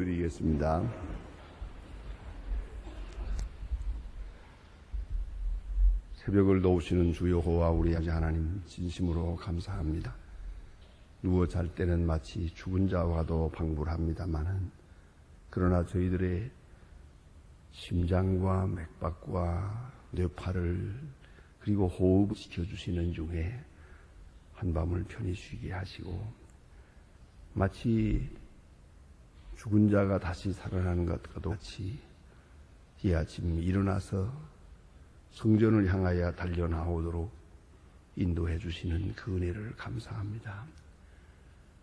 드리겠습니다. 새벽을 도우시는 주 여호와 우리 아버지 하나님 진심으로 감사합니다. 누워 잘 때는 마치 죽은 자와도 방불합니다마는 그러나 저희들의 심장과 맥박과 뇌파를 그리고 호흡을 지켜주시는 중에 한밤을 편히 쉬게 하시고 마치 죽은 자가 다시 살아나는 것과도 같이 이 아침 일어나서 성전을 향하여 달려나오도록 인도해 주시는 그 은혜를 감사합니다.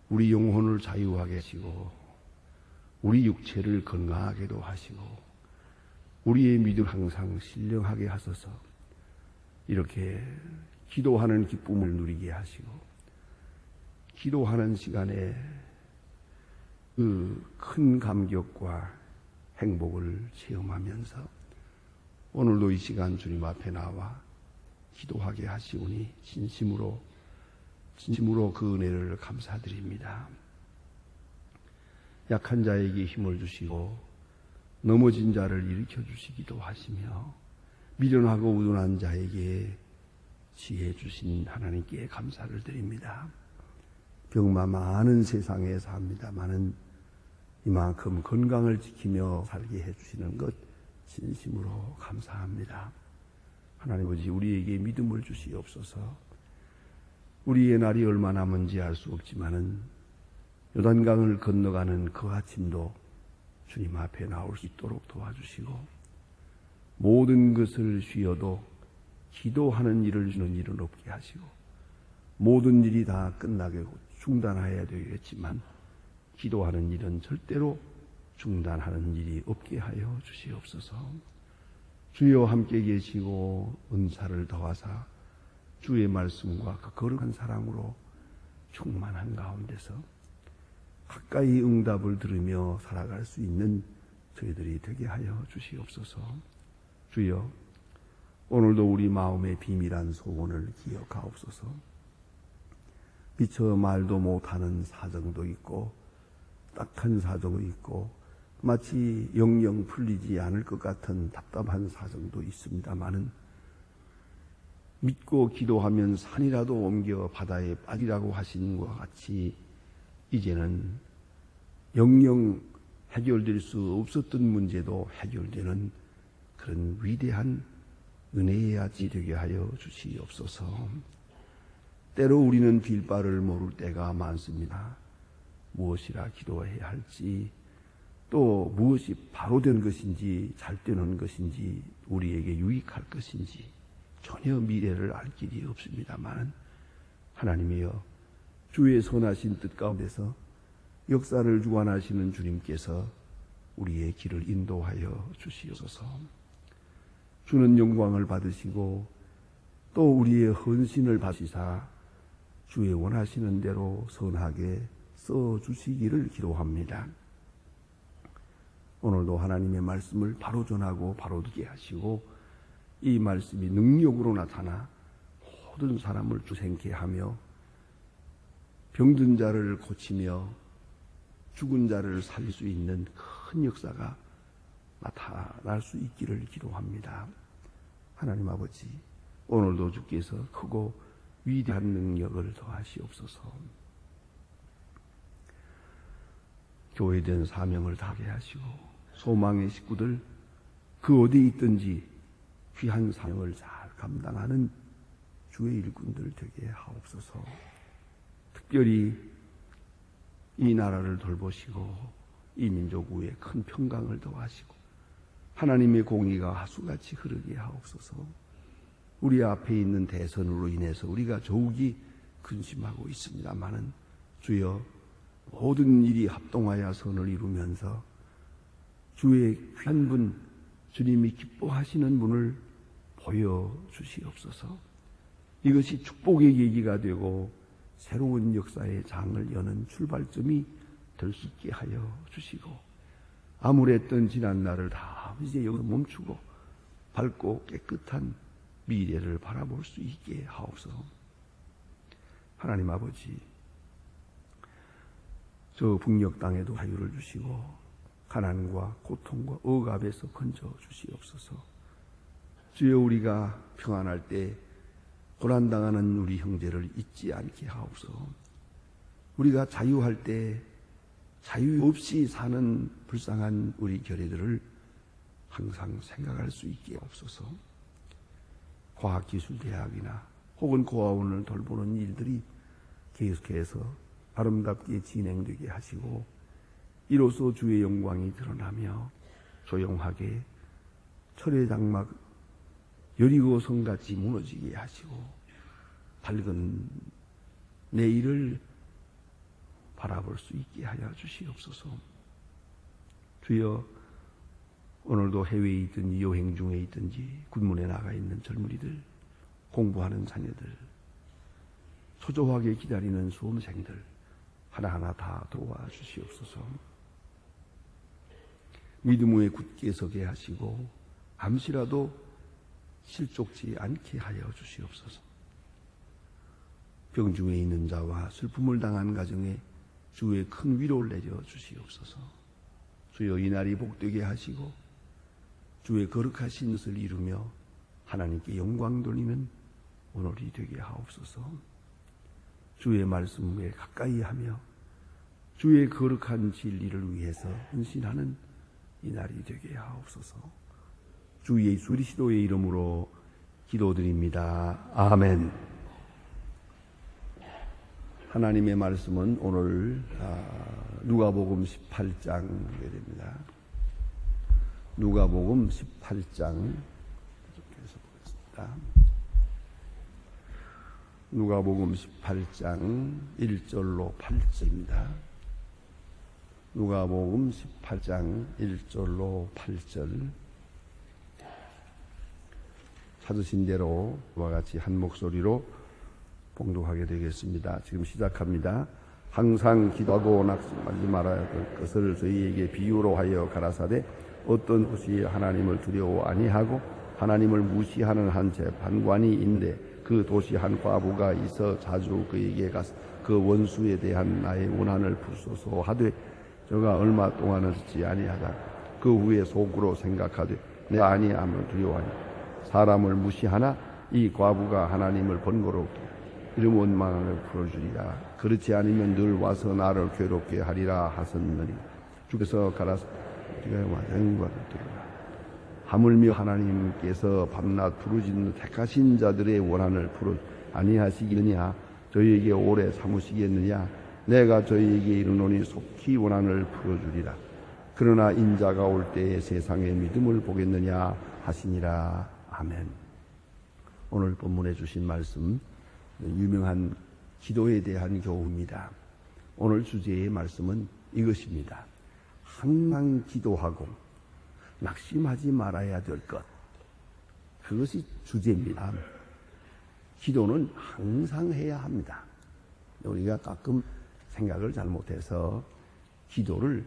우리 영혼을 자유하게 하시고 우리 육체를 건강하게도 하시고 우리의 믿음 항상 신령하게 하소서. 이렇게 기도하는 기쁨을 누리게 하시고 기도하는 시간에 그 큰 감격과 행복을 체험하면서 오늘도 이 시간 주님 앞에 나와 기도하게 하시오니 진심으로 그 은혜를 감사드립니다. 약한 자에게 힘을 주시고 넘어진 자를 일으켜 주시기도 하시며 미련하고 우둔한 자에게 지혜 주신 하나님께 감사를 드립니다. 병마 많은 세상에 삽니다마는 이만큼 건강을 지키며 살게 해주시는 것 진심으로 감사합니다. 하나님 아버지, 우리에게 믿음을 주시옵소서. 우리의 날이 얼마 남은지 알 수 없지만은 요단강을 건너가는 그 아침도 주님 앞에 나올 수 있도록 도와주시고 모든 것을 쉬어도 기도하는 일을 주는 일은 없게 하시고 모든 일이 다 끝나게 중단해야 되겠지만 기도하는 일은 절대로 중단하는 일이 없게 하여 주시옵소서. 주여 함께 계시고 은사를 더하사 주의 말씀과 그 거룩한 사랑으로 충만한 가운데서 가까이 응답을 들으며 살아갈 수 있는 저희들이 되게 하여 주시옵소서. 주여 오늘도 우리 마음의 비밀한 소원을 기억하옵소서. 미처 말도 못하는 사정도 있고 딱한 사정도 있고 마치 영영 풀리지 않을 것 같은 답답한 사정도 있습니다마는 믿고 기도하면 산이라도 옮겨 바다에 빠지라고 하신 것과 같이 이제는 영영 해결될 수 없었던 문제도 해결되는 그런 위대한 은혜의 아침이 되게 하여 주시옵소서. 때로 우리는 빌바를 모를 때가 많습니다. 무엇이라 기도해야 할지 또 무엇이 바로 된 것인지 잘 되는 것인지 우리에게 유익할 것인지 전혀 미래를 알 길이 없습니다만 하나님이여 주의 선하신 뜻 가운데서 역사를 주관하시는 주님께서 우리의 길을 인도하여 주시옵소서. 주는 영광을 받으시고 또 우리의 헌신을 받으시사 주의 원하시는 대로 선하게 써주시기를 기도합니다. 오늘도 하나님의 말씀을 바로 전하고 바로 듣게 하시고 이 말씀이 능력으로 나타나 모든 사람을 주생케 하며 병든 자를 고치며 죽은 자를 살릴 수 있는 큰 역사가 나타날 수 있기를 기도합니다. 하나님 아버지, 오늘도 주께서 크고 위대한 능력을 더하시옵소서. 교회에 대한 사명을 다하게 하시고 소망의 식구들 그 어디에 있든지 귀한 사명을 잘 감당하는 주의 일꾼들 되게 하옵소서. 특별히 이 나라를 돌보시고 이 민족 위에 큰 평강을 더하시고 하나님의 공의가 하수같이 흐르게 하옵소서. 우리 앞에 있는 대선으로 인해서 우리가 조욱이 근심하고 있습니다마는 주여 모든 일이 합동하여 선을 이루면서 주의 귀한 분, 주님이 기뻐하시는 분을 보여주시옵소서. 이것이 축복의 계기가 되고 새로운 역사의 장을 여는 출발점이 될 수 있게 하여 주시고 암울했던 지난 날을 다 이제 여기서 멈추고 밝고 깨끗한 미래를 바라볼 수 있게 하옵소서. 하나님 아버지, 저 북녘 땅에도 자유를 주시고 가난과 고통과 억압에서 건져 주시옵소서. 주여, 우리가 평안할 때 고난당하는 우리 형제를 잊지 않게 하옵소서. 우리가 자유할 때 자유 없이 사는 불쌍한 우리 결의들을 항상 생각할 수 있게 하옵소서. 과학기술대학이나 혹은 고아원을 돌보는 일들이 계속해서 아름답게 진행되게 하시고, 이로써 주의 영광이 드러나며 조용하게 철의 장막 여리고 성같이 무너지게 하시고 밝은 내일을 바라볼 수 있게 하여 주시옵소서. 주여, 오늘도 해외에 있든지 여행 중에 있든지 군문에 나가 있는 젊은이들, 공부하는 자녀들, 초조하게 기다리는 수험생들 하나하나 다 도와주시옵소서. 믿음 위에 굳게 서게 하시고 잠시라도 실족지 않게 하여 주시옵소서. 병중에 있는 자와 슬픔을 당한 가정에 주의 큰 위로를 내려 주시옵소서. 주여, 이날이 복되게 하시고 주의 거룩하신 것을 이루며 하나님께 영광 돌리는 오늘이 되게 하옵소서. 주의 말씀에 가까이 하며 주의 거룩한 진리를 위해서 헌신하는 이날이 되게 하옵소서. 주 예수 그리스도의 이름으로 기도드립니다. 아멘. 하나님의 말씀은 오늘 누가복음 18장에 됩니다. 누가복음 18장 계속해서 보겠습니다. 누가복음 18장 1절로 8절입니다. 누가복음 18장 1절로 8절, 찾으신 대로 와 같이 한 목소리로 봉독하게 되겠습니다. 지금 시작합니다. 항상 기도하고 낙심하지 말아야 될 것을 저희에게 비유로 하여 가라사대, 어떤 것이 하나님을 두려워 아니하고 하나님을 무시하는 한 재판관이 있는데, 그 도시 한 과부가 있어 자주 그에게 가서 그 원수에 대한 나의 원한을 풀소서 하되, 저가 얼마 동안은 듣지 아니하다. 그 후에 속으로 생각하되 내가 아니함을 두려워하니 사람을 무시하나 이 과부가 하나님을 번거롭게 이름 원망을 풀어주리라. 그렇지 않으면 늘 와서 나를 괴롭게 하리라 하셨느니, 주께서 가라사 네가 영광을 들으라. 하물며 하나님께서 밤낮 부르짖는 택하신 자들의 원한을 풀어 아니하시겠느냐? 저희에게 오래 참으시겠느냐? 내가 저희에게 이르노니 속히 원한을 풀어주리라. 그러나 인자가 올 때에 세상의 믿음을 보겠느냐 하시니라. 아멘. 오늘 본문에 주신 말씀, 유명한 기도에 대한 교훈입니다. 오늘 주제의 말씀은 이것입니다. 항상 기도하고 낙심하지 말아야 될 것. 그것이 주제입니다. 기도는 항상 해야 합니다. 우리가 가끔 생각을 잘못해서 기도를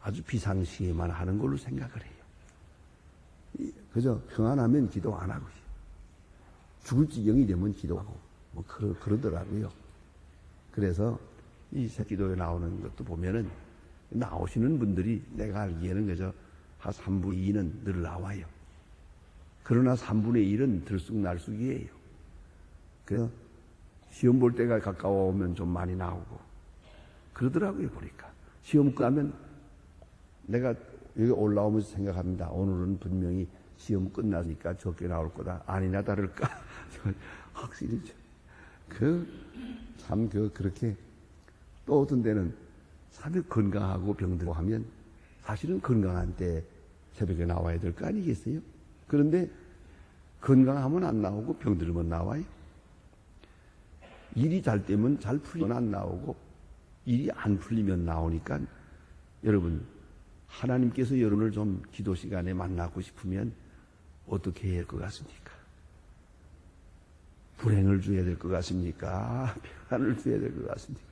아주 비상시에만 하는 걸로 생각을 해요. 그저 평안하면 기도 안 하고, 죽을 지경이 되면 기도하고, 그러더라고요. 그래서 이 기도에 나오는 것도 보면은, 나오시는 분들이 내가 알기에는 그저 한 3분의 2는 늘 나와요. 그러나 3분의 1은 들쑥날쑥이에요. 그래서 시험 볼 때가 가까워오면 좀 많이 나오고 그러더라고요. 보니까 시험 끝나면 내가 여기 올라오면서 생각합니다. 오늘은 분명히 시험 끝나니까 적게 나올 거다. 아니나 다를까 확실히 그렇게 또 어떤 데는 사실 건강하고 병들고 하면 사실은 건강한 때 새벽에 나와야 될 거 아니겠어요? 그런데 건강하면 안 나오고 병들면 나와요. 일이 잘 되면 잘 풀리면 안 나오고 일이 안 풀리면 나오니까, 여러분, 하나님께서 여러분을 좀 기도 시간에 만나고 싶으면 어떻게 해야 할 것 같습니까? 불행을 줘야 될 것 같습니까? 평안을 줘야 될 것 같습니까?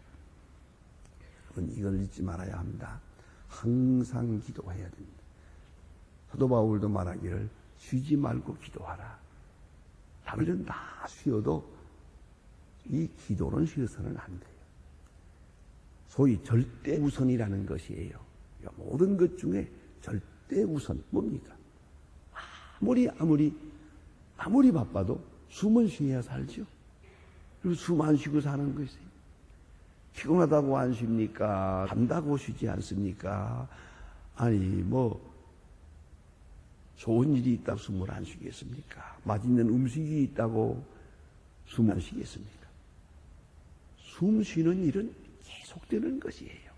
이걸 잊지 말아야 합니다. 항상 기도해야 됩니다. 사도 바울도 말하기를 쉬지 말고 기도하라. 다른 다 쉬어도 이 기도는 쉬어서는 안 돼요. 소위 절대 우선이라는 것이에요. 모든 것 중에 절대 우선 뭡니까? 아무리 바빠도 숨은 쉬어야 살죠. 그리고 숨 안 쉬고 사는 것이에요. 피곤하다고 안 쉽니까? 간다고 쉬지 않습니까? 아니 좋은 일이 있다고 숨을 안 쉬겠습니까? 맛있는 음식이 있다고 숨 안 쉬겠습니까? 숨 쉬는 일은 계속되는 것이에요.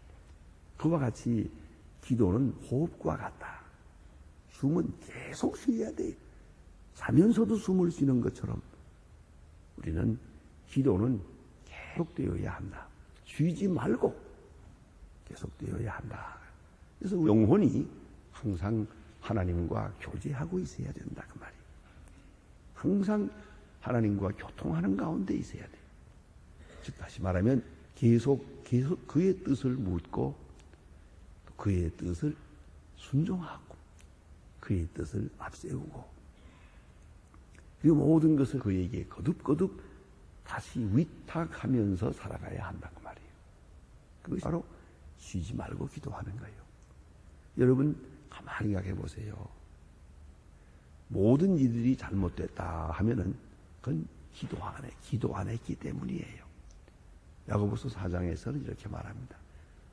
그와 같이 기도는 호흡과 같다. 숨은 계속 쉬어야 돼요. 자면서도 숨을 쉬는 것처럼 우리는 기도는 계속되어야 한다. 쉬지 말고 계속되어야 한다. 그래서 영혼이 항상 하나님과 교제하고 있어야 된다 그 말이에요. 항상 하나님과 교통하는 가운데 있어야 돼요. 즉 다시 말하면 계속 그의 뜻을 묻고 그의 뜻을 순종하고 그의 뜻을 앞세우고 그리고 모든 것을 그에게 거듭거듭 다시 위탁하면서 살아가야 한다고 말이에요. 그것이 바로 쉬지 말고 기도하는 거예요. 여러분 가만히 생각해 보세요. 모든 이들이 잘못됐다 하면은 그건 기도 안 했기 때문이에요. 야고보서 4장에서는 이렇게 말합니다.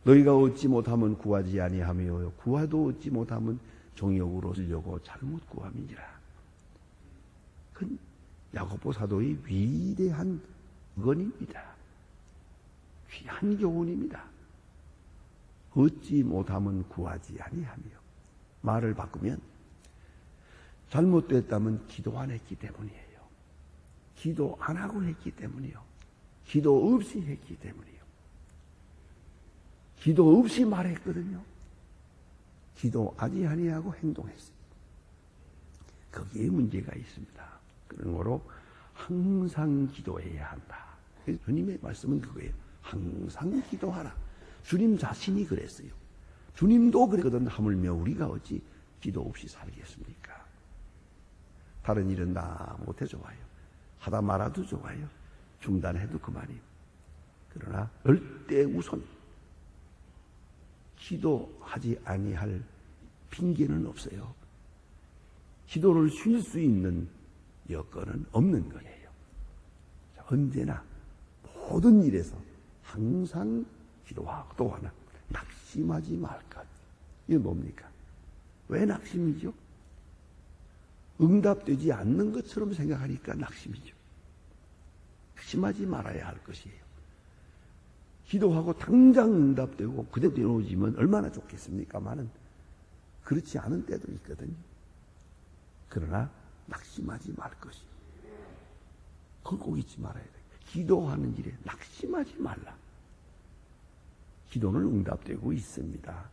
너희가 얻지 못하면 구하지 아니하며 구하도 얻지 못하면 정욕으로 쓰려고 잘못 구함이니라. 그건 야고보 사도의 위대한 건입니다. 귀한 교훈입니다. 얻지 못하면 구하지 아니하며 말을 바꾸면 잘못됐다면 기도 안 했기 때문이에요. 기도 안 하고 했기 때문이요. 기도 없이 했기 때문이요. 기도 없이 말했거든요. 기도하지 아니하고 행동했어요. 거기에 문제가 있습니다. 그러므로 항상 기도해야 한다. 주님의 말씀은 그거예요. 항상 기도하라. 주님 자신이 그랬어요. 주님도 그랬거든. 하물며 우리가 어찌 기도 없이 살겠습니까? 다른 일은 다 못해 좋아요. 하다 말아도 좋아요. 중단해도 그만이에요. 그러나 절대 우선 기도하지 아니할 핑계는 없어요. 기도를 쉴 수 있는 여건은 없는 거예요. 언제나 모든 일에서 항상 기도하고 또 하나 낙심하지 말 것. 이게 뭡니까? 왜 낙심이죠? 응답되지 않는 것처럼 생각하니까 낙심이죠. 낙심하지 말아야 할 것이에요. 기도하고 당장 응답되고 그대로 이루어지면 얼마나 좋겠습니까마는 그렇지 않은 때도 있거든요. 그러나 낙심하지 말 것이에요. 그걸 꼭 잊지 말아야 돼요. 기도하는 일에 낙심하지 말라. 기도는 응답되고 있습니다.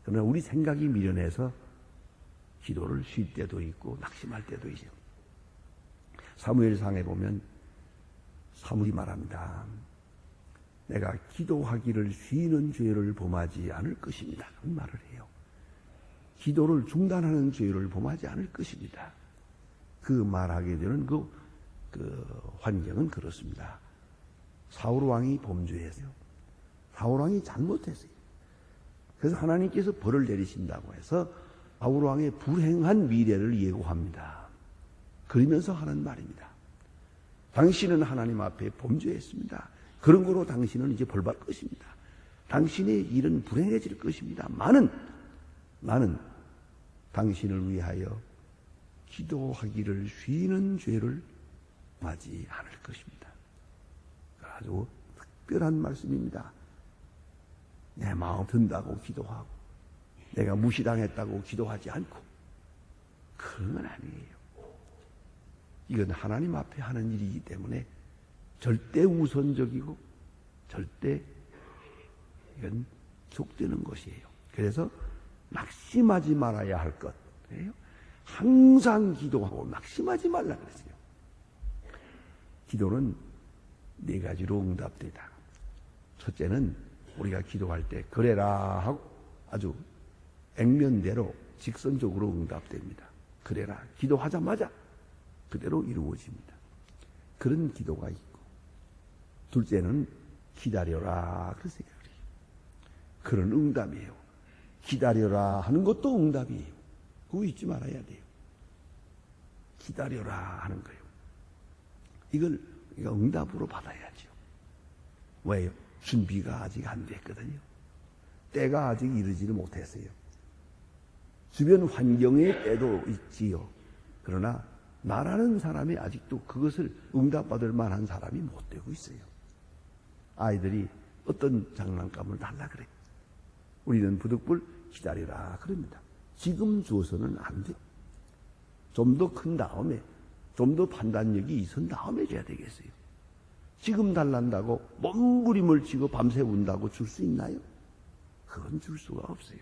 그러나 우리 생각이 미련해서 기도를 쉴 때도 있고 낙심할 때도 있어요. 사무엘상에 보면 사무엘이 말합니다. 내가 기도하기를 쉬는 죄를 범하지 않을 것입니다. 그런 말을 해요. 기도를 중단하는 죄를 범하지 않을 것입니다. 그 말하게 되는 그 환경은 그렇습니다. 사울 왕이 범죄했어요. 사울 왕이 잘못했어요. 그래서 하나님께서 벌을 내리신다고 해서 사울 왕의 불행한 미래를 예고합니다. 그러면서 하는 말입니다. 당신은 하나님 앞에 범죄했습니다. 그런 거로 당신은 이제 벌받을 것입니다. 당신의 일은 불행해질 것입니다. 나는 당신을 위하여 기도하기를 쉬는 죄를 하지 않을 것입니다. 아주 특별한 말씀입니다. 내 마음 든다고 기도하고 내가 무시당했다고 기도하지 않고 그런 건 아니에요. 이건 하나님 앞에 하는 일이기 때문에 절대 우선적이고 절대 이건 속되는 것이에요. 그래서 낙심하지 말아야 할 것이에요. 항상 기도하고 낙심하지 말라 그랬어요. 기도는 네 가지로 응답되다. 첫째는 우리가 기도할 때 그래라 하고 아주 액면대로 직선적으로 응답됩니다. 그래라. 기도하자마자 그대로 이루어집니다. 그런 기도가 있고 둘째는 기다려라 그랬어요. 그런 응답이에요. 기다려라 하는 것도 응답이에요. 그거 잊지 말아야 돼요. 기다려라 하는 거예요. 이걸 우리가 응답으로 받아야죠. 왜요? 준비가 아직 안 됐거든요. 때가 아직 이르지를 못했어요. 주변 환경의 때도 있지요. 그러나 나라는 사람이 아직도 그것을 응답받을 만한 사람이 못 되고 있어요. 아이들이 어떤 장난감을 달라 그래. 우리는 부득불 기다리라 그럽니다. 지금 주어서는 안 돼. 좀 더 큰 다음에, 좀 더 판단력이 있은 다음에 줘야 되겠어요. 지금 달란다고 몸부림을 치고 밤새 운다고 줄 수 있나요? 그건 줄 수가 없어요.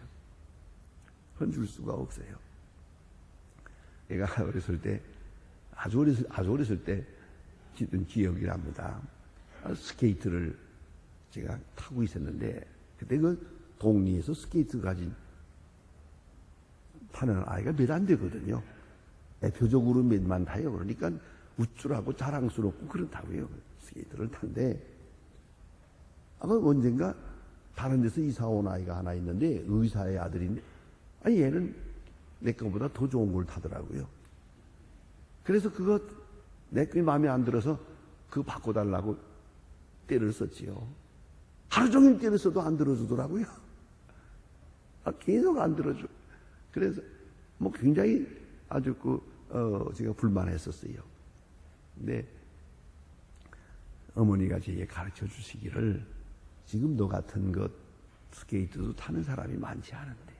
그건 줄 수가 없어요. 제가 어렸을 때, 아주 어렸을 때 기억이 납니다. 스케이트를 제가 타고 있었는데, 그때 그 동리에서 스케이트 타는 아이가 몇 안 되거든요. 대표적으로 몇만 타요. 그러니까 우쭐하고 자랑스럽고 그렇다고요. 스케이트를 탄데, 아마 언젠가 다른 데서 이사 온 아이가 하나 있는데, 의사의 아들인데, 아니, 얘는 내 거보다 더 좋은 걸 타더라고요. 그래서 그거 내 거 마음에 안 들어서 그거 바꿔달라고 때를 썼지요. 하루 종일 때를 써도 안 들어주더라고요. 계속 안 들어줘. 그래서 뭐 굉장히 아주 제가 불만했었어요. 근데 어머니가 제게 가르쳐 주시기를, 지금 너 같은 것 스케이트도 타는 사람이 많지 않은데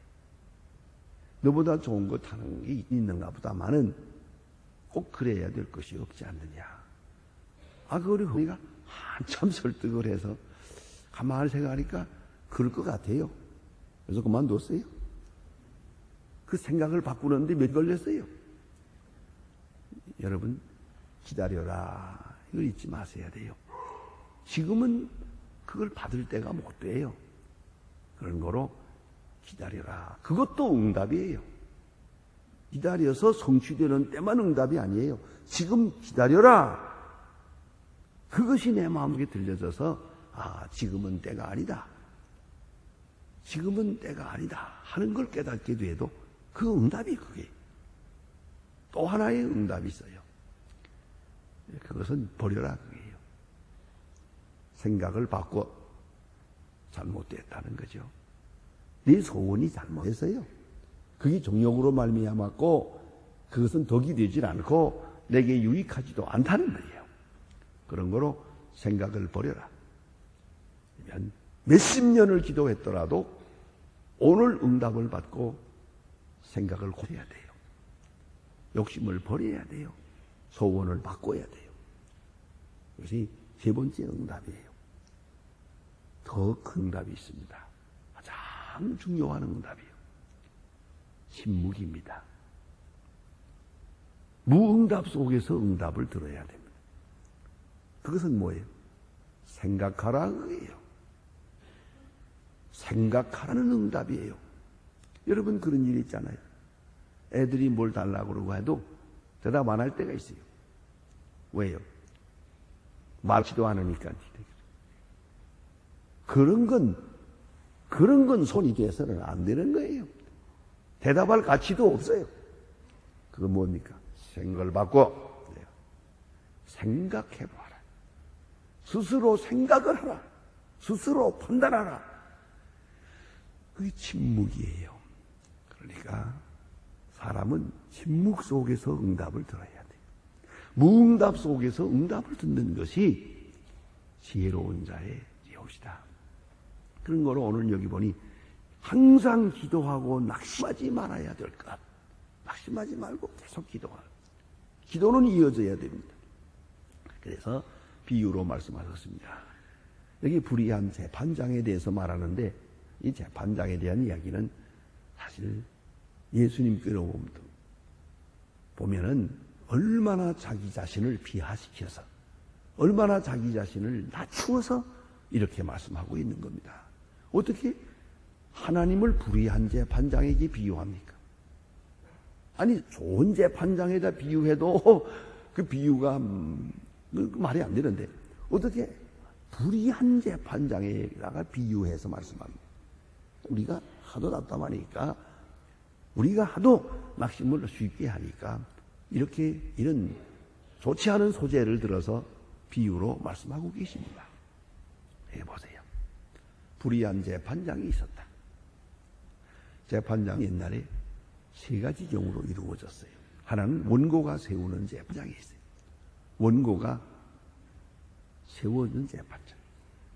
너보다 좋은 거 타는 게 있는가 보다마는 꼭 그래야 될 것이 없지 않느냐. 그걸 어머니가 한참 설득을 해서 가만히 생각하니까 그럴 것 같아요. 그래서 그만뒀어요. 그 생각을 바꾸는데 몇 걸렸어요. 여러분, 기다려라. 이걸 잊지 마셔야 돼요. 지금은 그걸 받을 때가 못 돼요. 그런 거로 기다려라. 그것도 응답이에요. 기다려서 성취되는 때만 응답이 아니에요. 지금 기다려라. 그것이 내 마음에 들려져서 지금은 때가 아니다. 지금은 때가 아니다 하는 걸 깨닫게 돼도 그 응답이 그게 또 하나의 응답이 있어요. 그것은 버려라 그게요. 생각을 바꿔 잘못됐다는 거죠. 네 소원이 잘못했어요. 그게 정욕으로 말미암았고 그것은 덕이 되질 않고 내게 유익하지도 않다는 거예요. 그런 거로 생각을 버려라. 몇십 년을 기도했더라도 오늘 응답을 받고 생각을 고쳐야 돼요. 욕심을 버려야 돼요. 소원을 바꿔야 돼요. 이것이 세 번째 응답이에요. 더 큰 응답이 있습니다. 가장 중요한 응답이에요. 침묵입니다. 무응답 속에서 응답을 들어야 됩니다. 그것은 뭐예요? 생각하라 그예요. 생각하라는 응답이에요. 여러분 그런 일 있잖아요. 애들이 뭘 달라고 그러고 해도 대답 안 할 때가 있어요. 왜요? 말지도 않으니까. 그런 건 손이 돼서는 안 되는 거예요. 대답할 가치도 없어요. 그건 뭡니까? 생각을 바꿔. 생각해봐라. 스스로 생각을 하라. 스스로 판단하라. 그게 침묵이에요. 그러니까 사람은 침묵 속에서 응답을 들어야 돼요. 무응답 속에서 응답을 듣는 것이 지혜로운 자의 지혜이다. 그런 거로 오늘 여기 보니 항상 기도하고 낙심하지 말아야 될 것. 낙심하지 말고 계속 기도하라. 기도는 이어져야 됩니다. 그래서 비유로 말씀하셨습니다. 여기 불의한 재판장에 대해서 말하는데 이 재판장에 대한 이야기는 사실 예수님께로 보면은 얼마나 자기 자신을 비하시켜서 얼마나 자기 자신을 낮추어서 이렇게 말씀하고 있는 겁니다. 어떻게 하나님을 불의한 재판장에게 비유합니까? 아니 좋은 재판장에다 비유해도 그 비유가 말이 안 되는데 어떻게 불의한 재판장에다가 비유해서 말씀합니까? 우리가 하도 답답하니까 우리가 하도 낙심을 쉽게 하니까 이렇게 이런 좋지 않은 소재를 들어서 비유로 말씀하고 계십니다. 해보세요. 불의한 재판장이 있었다. 재판장이 옛날에 세 가지 경우로 이루어졌어요. 하나는 원고가 세우는 재판장이 있어요. 원고가 세우는 재판장.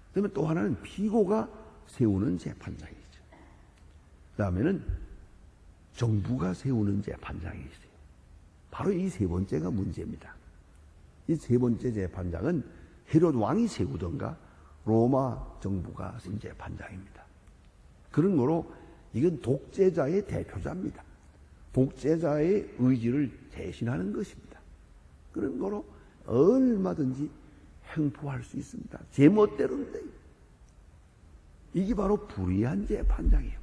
그다음에 또 하나는 피고가 세우는 재판장이죠. 그다음에는 정부가 세우는 재판장이 있어요. 바로 이 세 번째가 문제입니다. 이 세 번째 재판장은 헤롯 왕이 세우던가 로마 정부가 세운 재판장입니다. 그런 거로 이건 독재자의 대표자입니다. 독재자의 의지를 대신하는 것입니다. 그런 거로 얼마든지 행포할 수 있습니다. 제멋대로인데 이게 바로 불의한 재판장이에요.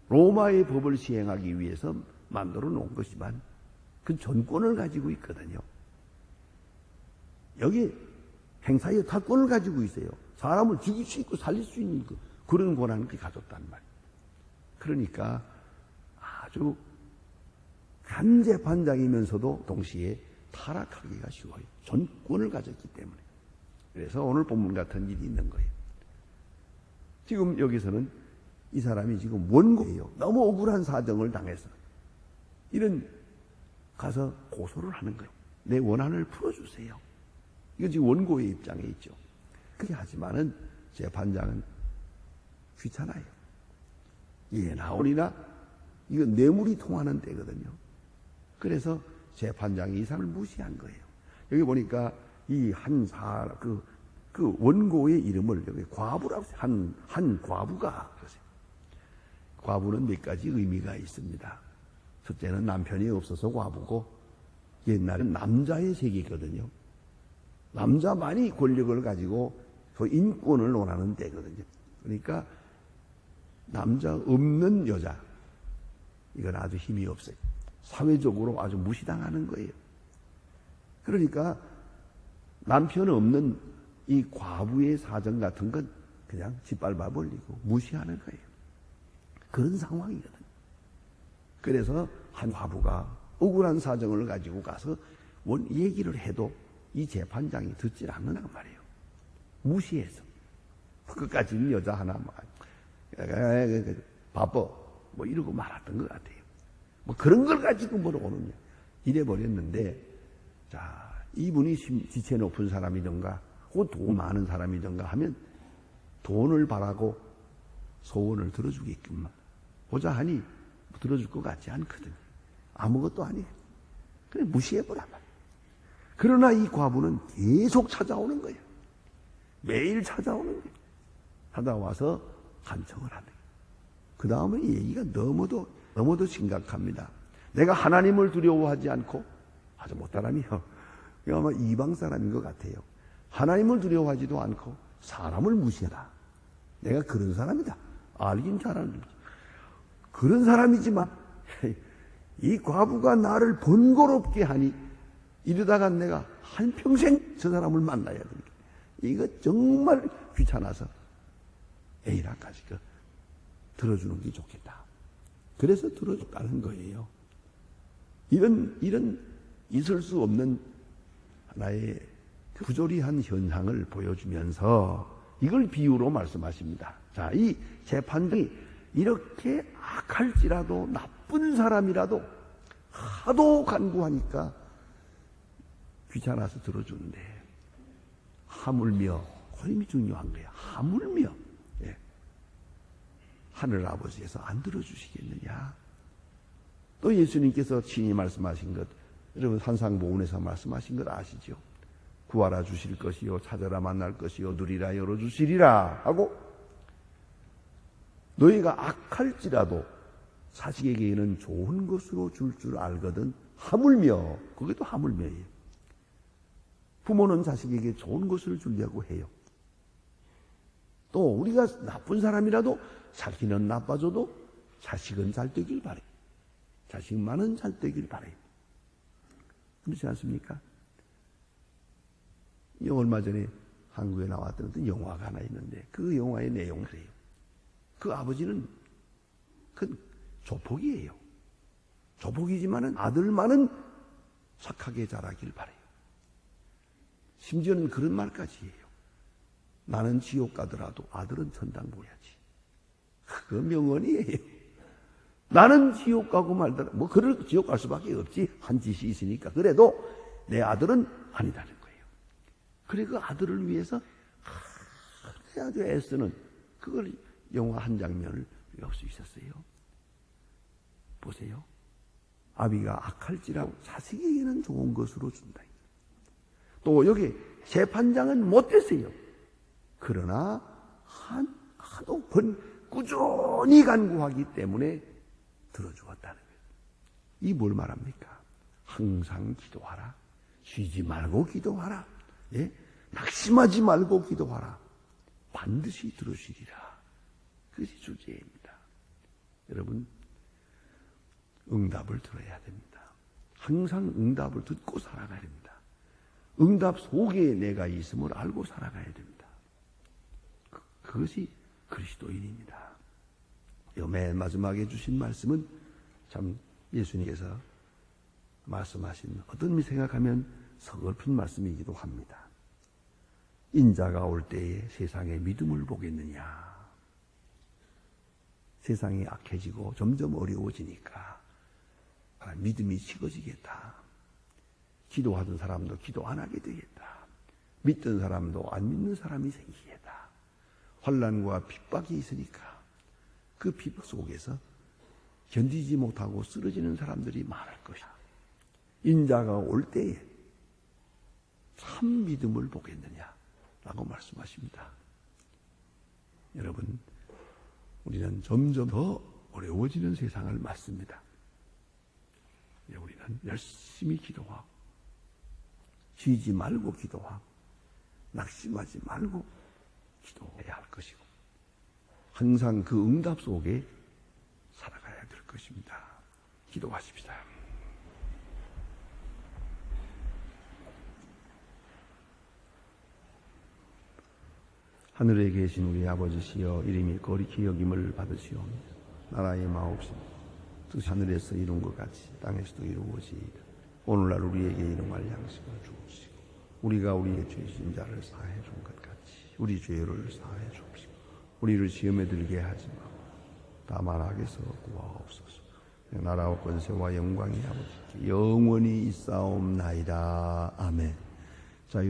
로마의 법을 시행하기 위해서 만들어 놓은 것이지만 그 전권을 가지고 있거든요. 여기 행사의 타권을 가지고 있어요. 사람을 죽일 수 있고 살릴 수 있는 그런 권한을 가졌단 말이에요. 그러니까 아주 간 재판장이면서도 동시에 타락하기가 쉬워요. 전권을 가졌기 때문에. 그래서 오늘 본문 같은 일이 있는 거예요. 지금 여기서는 이 사람이 지금 원고예요. 너무 억울한 사정을 당해서 이런 가서 고소를 하는 거예요. 내 원한을 풀어주세요. 이거 지금 원고의 입장에 있죠. 그렇게 하지만은 재판장은 귀찮아요. 예, 나오리나 이거 뇌물이 통하는 때거든요. 그래서 재판장이 이 사람을 무시한 거예요. 여기 보니까 이 한 사람 그 원고의 이름을 여기 과부라고 한 과부가 그러세요. 과부는 몇 가지 의미가 있습니다. 첫째는 남편이 없어서 과부고 옛날엔 남자의 세계거든요. 남자만이 권력을 가지고 그 인권을 논하는 때거든요. 그러니까 남자 없는 여자 이건 아주 힘이 없어요. 사회적으로 아주 무시당하는 거예요. 그러니까 남편 없는 이 과부의 사정 같은 건 그냥 짓밟아 버리고 무시하는 거예요. 그런 상황이거든요. 그래서 한 과부가 억울한 사정을 가지고 가서 얘기를 해도 이 재판장이 듣질 않는단 말이에요. 무시해서. 끝까지는 여자 하나 바빠 뭐 이러고 말았던 것 같아요. 뭐 그런 걸 가지고 뭐로는 이래 버렸는데, 자, 이분이 지체 높은 사람이던가 혹은 돈 많은 사람이던가 하면 돈을 바라고 소원을 들어주겠구만 보자 하니 들어줄 것 같지 않거든요. 아무것도 아니에요. 그래 무시해버란 말이에요. 그러나 이 과부는 계속 찾아오는 거예요. 매일 찾아오는 거예요. 찾아와서 간청을 하는 거예요. 그 다음에 얘기가 너무도 심각합니다. 내가 하나님을 두려워하지 않고 아주 못하라니요. 아마 이방 사람인 것 같아요. 하나님을 두려워하지도 않고 사람을 무시해라. 내가 그런 사람이다. 알긴 잘하는 그런 사람이지만 이 과부가 나를 번거롭게 하니 이러다가 내가 한평생 저 사람을 만나야 되니까 이거 정말 귀찮아서 에이라까지 들어주는 게 좋겠다. 그래서 들어줬다는 거예요. 이런 있을 수 없는 하나의 부조리한 현상을 보여주면서 이걸 비유로 말씀하십니다. 자, 이 재판장이 이렇게 악할지라도 나쁜 사람이라도 하도 간구하니까 귀찮아서 들어주는데 하물며 그림이 중요한 거예요. 하물며 하늘 아버지께서 안 들어주시겠느냐. 또 예수님께서 친히 말씀하신 것, 여러분 산상보훈에서 말씀하신 것 아시죠? 구하라 주실 것이요 찾아라 만날 것이요 누리라 열어주시리라 하고, 너희가 악할지라도 자식에게는 좋은 것으로 줄 알거든 하물며, 그게 또 하물며예요. 부모는 자식에게 좋은 것을 주려고 해요. 또 우리가 나쁜 사람이라도 자기는 나빠져도 자식은 잘 되길 바래요. 자식만은 잘 되길 바래요. 그렇지 않습니까? 얼마 전에 한국에 나왔던 어떤 영화가 하나 있는데 그 영화의 내용은 그래요. 그 아버지는 그건 조폭이에요. 조폭이지만은 아들만은 착하게 자라길 바래요. 심지어는 그런 말까지 해요. 나는 지옥 가더라도 아들은 천당 보야지. 그거 명언이에요. 나는 지옥 가고 말더라. 뭐 그럴 지옥 갈 수밖에 없지. 한 짓이 있으니까. 그래도 내 아들은 아니다는 거예요. 그래 그 아들을 위해서 아주 애쓰는 그걸 영화 한 장면을 볼 수 있었어요. 보세요. 아비가 악할지라도 자식에게는 좋은 것으로 준다. 또 여기 재판장은 못됐어요. 그러나 하도 꾸준히 간구하기 때문에 들어주었다는 거예요. 이 뭘 말합니까? 항상 기도하라. 쉬지 말고 기도하라. 예? 낙심하지 말고 기도하라. 반드시 들으시리라. 그것이 주제입니다. 여러분, 응답을 들어야 됩니다. 항상 응답을 듣고 살아가야 됩니다. 응답 속에 내가 있음을 알고 살아가야 됩니다. 그것이 그리스도인입니다. 맨 마지막에 주신 말씀은 참 예수님께서 말씀하신 어떤 의미 생각하면 서글픈 말씀이기도 합니다. 인자가 올 때에 세상의 믿음을 보겠느냐. 세상이 악해지고 점점 어려워지니까 믿음이 식어지겠다. 기도하던 사람도 기도 안 하게 되겠다. 믿던 사람도 안 믿는 사람이 생기겠다. 환난과 핍박이 있으니까 그 핍박 속에서 견디지 못하고 쓰러지는 사람들이 많을 것이다. 인자가 올 때에 참 믿음을 보겠느냐라고 말씀하십니다. 여러분, 우리는 점점 더 어려워지는 세상을 맞습니다. 우리는 열심히 기도하고 쉬지 말고 기도하고 낙심하지 말고 기도해야 할 것이고 항상 그 응답 속에 살아가야 될 것입니다. 기도하십시다. 하늘에 계신 우리 아버지시여, 이름이 거룩히 여김을 받으시오며 나라의 마옵시며 뜻이 하늘에서 이룬 것 같이 땅에서도 이루어지이다. 오늘날 우리에게 일용할 양식을 주옵시고 우리가 우리의 죄진 자를 사해 준 것 같이 우리 죄를 사해 주옵시고 우리를 시험에 들게 하지 마고 다만 악에서 구하옵소서. 나라와 권세와 영광이 아버지께 영원히 있사옵나이다. 아멘. 자,